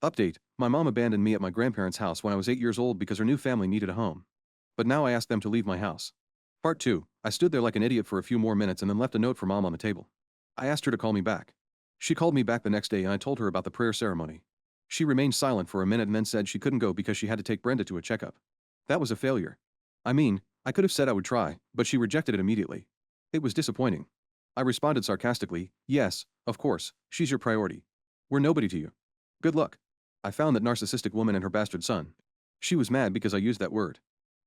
Update: my mom abandoned me at my grandparents' house when I was 8 years old because her new family needed a home. But now I asked them to leave my house. Part 2. I stood there like an idiot for a few more minutes and then left a note for mom on the table. I asked her to call me back. She called me back the next day and I told her about the prayer ceremony. She remained silent for a minute and then said she couldn't go because she had to take Brenda to a checkup. That was a failure. I mean, I could have said I would try, but she rejected it immediately. It was disappointing. I responded sarcastically, yes, of course, she's your priority. We're nobody to you. Good luck. I found that narcissistic woman and her bastard son. She was mad because I used that word.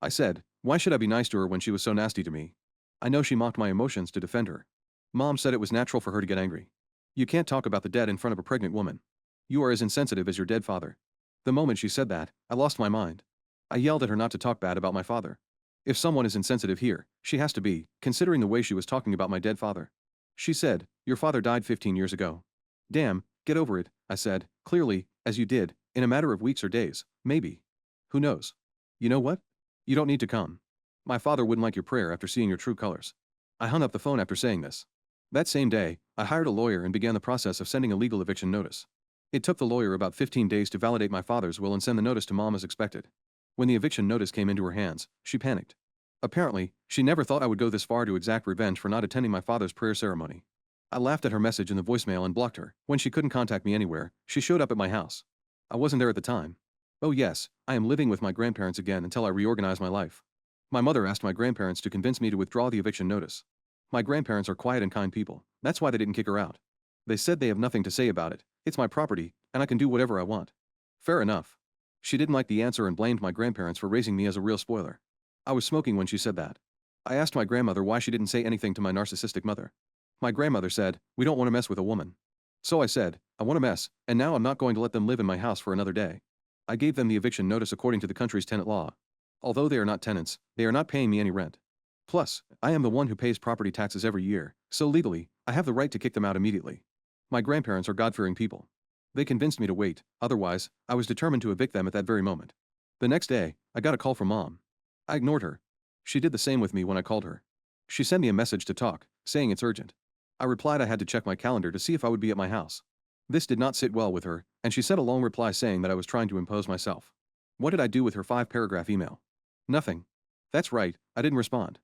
I said, why should I be nice to her when she was so nasty to me? I know she mocked my emotions to defend her. Mom said it was natural for her to get angry. You can't talk about the dead in front of a pregnant woman. You are as insensitive as your dead father. The moment she said that, I lost my mind. I yelled at her not to talk bad about my father. If someone is insensitive here, she has to be, considering the way she was talking about my dead father. She said, your father died 15 years ago. Damn, get over it, I said, clearly, as you did, in a matter of weeks or days, maybe. Who knows? You know what? You don't need to come. My father wouldn't like your prayer after seeing your true colors. I hung up the phone after saying this. That same day, I hired a lawyer and began the process of sending a legal eviction notice. It took the lawyer about 15 days to validate my father's will and send the notice to mom as expected. When the eviction notice came into her hands, she panicked. Apparently, she never thought I would go this far to exact revenge for not attending my father's prayer ceremony. I laughed at her message in the voicemail and blocked her. When she couldn't contact me anywhere, she showed up at my house. I wasn't there at the time. Oh yes, I am living with my grandparents again until I reorganize my life. My mother asked my grandparents to convince me to withdraw the eviction notice. My grandparents are quiet and kind people, that's why they didn't kick her out. They said they have nothing to say about it, it's my property, and I can do whatever I want. Fair enough. She didn't like the answer and blamed my grandparents for raising me as a real spoiler. I was smoking when she said that. I asked my grandmother why she didn't say anything to my narcissistic mother. My grandmother said, we don't want to mess with a woman. So I said, I want to mess, and now I'm not going to let them live in my house for another day. I gave them the eviction notice according to the country's tenant law. Although they are not tenants, they are not paying me any rent. Plus, I am the one who pays property taxes every year, so legally, I have the right to kick them out immediately. My grandparents are God-fearing people. They convinced me to wait, otherwise, I was determined to evict them at that very moment. The next day, I got a call from mom. I ignored her. She did the same with me when I called her. She sent me a message to talk, saying it's urgent. I replied I had to check my calendar to see if I would be at my house. This did not sit well with her, and she sent a long reply saying that I was trying to impose myself. What did I do with her 5-paragraph email? Nothing. That's right, I didn't respond.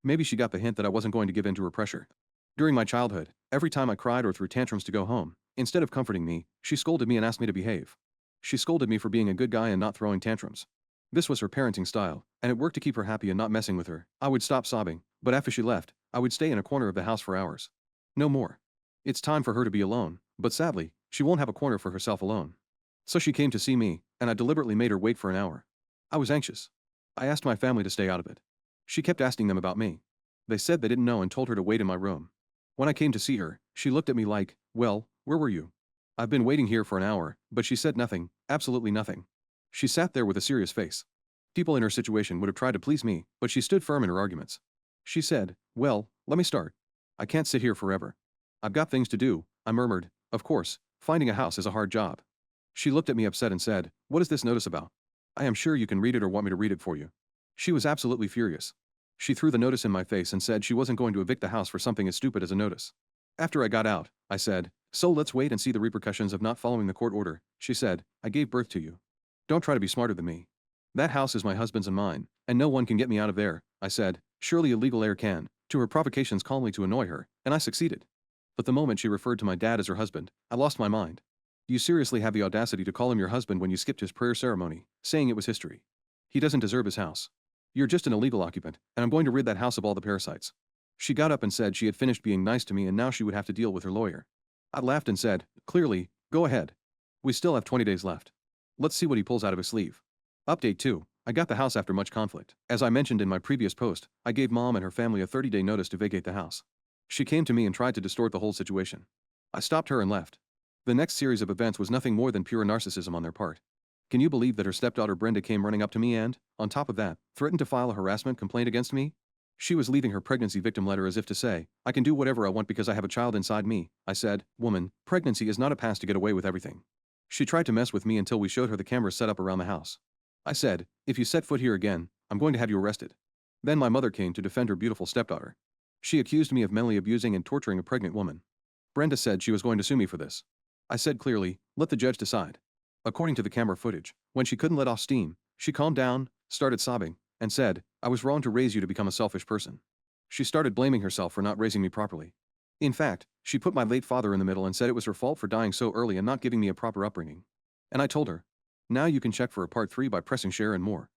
Maybe she got the hint that I wasn't going to give in to her pressure. During my childhood, every time I cried or threw tantrums to go home, instead of comforting me, she scolded me and asked me to behave. She scolded me for being a good guy and not throwing tantrums. This was her parenting style, and it worked to keep her happy and not messing with her. I would stop sobbing, but after she left, I would stay in a corner of the house for hours. No more. It's time for her to be alone, but sadly, she won't have a corner for herself alone. So she came to see me, and I deliberately made her wait for an hour. I was anxious. I asked my family to stay out of it. She kept asking them about me. They said they didn't know and told her to wait in my room. When I came to see her, she looked at me like, well, where were you? I've been waiting here for an hour, but she said nothing, absolutely nothing. She sat there with a serious face. People in her situation would have tried to please me, but she stood firm in her arguments. She said, well, let me start. I can't sit here forever. I've got things to do, I murmured. Of course, finding a house is a hard job. She looked at me upset and said, what is this notice about? I am sure you can read it or want me to read it for you. She was absolutely furious. She threw the notice in my face and said she wasn't going to evict the house for something as stupid as a notice. After I got out, I said, so let's wait and see the repercussions of not following the court order. She said, I gave birth to you. Don't try to be smarter than me. That house is my husband's and mine, and no one can get me out of there, I said. Surely a legal heir can, to her provocations calmly to annoy her, and I succeeded. But the moment she referred to my dad as her husband, I lost my mind. You seriously have the audacity to call him your husband when you skipped his prayer ceremony, saying it was history. He doesn't deserve his house. You're just an illegal occupant, and I'm going to rid that house of all the parasites. She got up and said she had finished being nice to me and now she would have to deal with her lawyer. I laughed and said, clearly, go ahead. We still have 20 days left. Let's see what he pulls out of his sleeve. Update 2. I got the house after much conflict. As I mentioned in my previous post, I gave mom and her family a 30-day notice to vacate the house. She came to me and tried to distort the whole situation. I stopped her and left. The next series of events was nothing more than pure narcissism on their part. Can you believe that her stepdaughter Brenda came running up to me and, on top of that, threatened to file a harassment complaint against me? She was leaving her pregnancy victim letter as if to say, I can do whatever I want because I have a child inside me. I said, woman, pregnancy is not a pass to get away with everything. She tried to mess with me until we showed her the cameras set up around the house. I said, if you set foot here again, I'm going to have you arrested. Then my mother came to defend her beautiful stepdaughter. She accused me of mentally abusing and torturing a pregnant woman. Brenda said she was going to sue me for this. I said clearly, let the judge decide. According to the camera footage, when she couldn't let off steam, she calmed down, started sobbing, and said, "I was wrong to raise you to become a selfish person." She started blaming herself for not raising me properly. In fact, she put my late father in the middle and said it was her fault for dying so early and not giving me a proper upbringing. And I told her, "Now you can check for a part 3 by pressing share and more."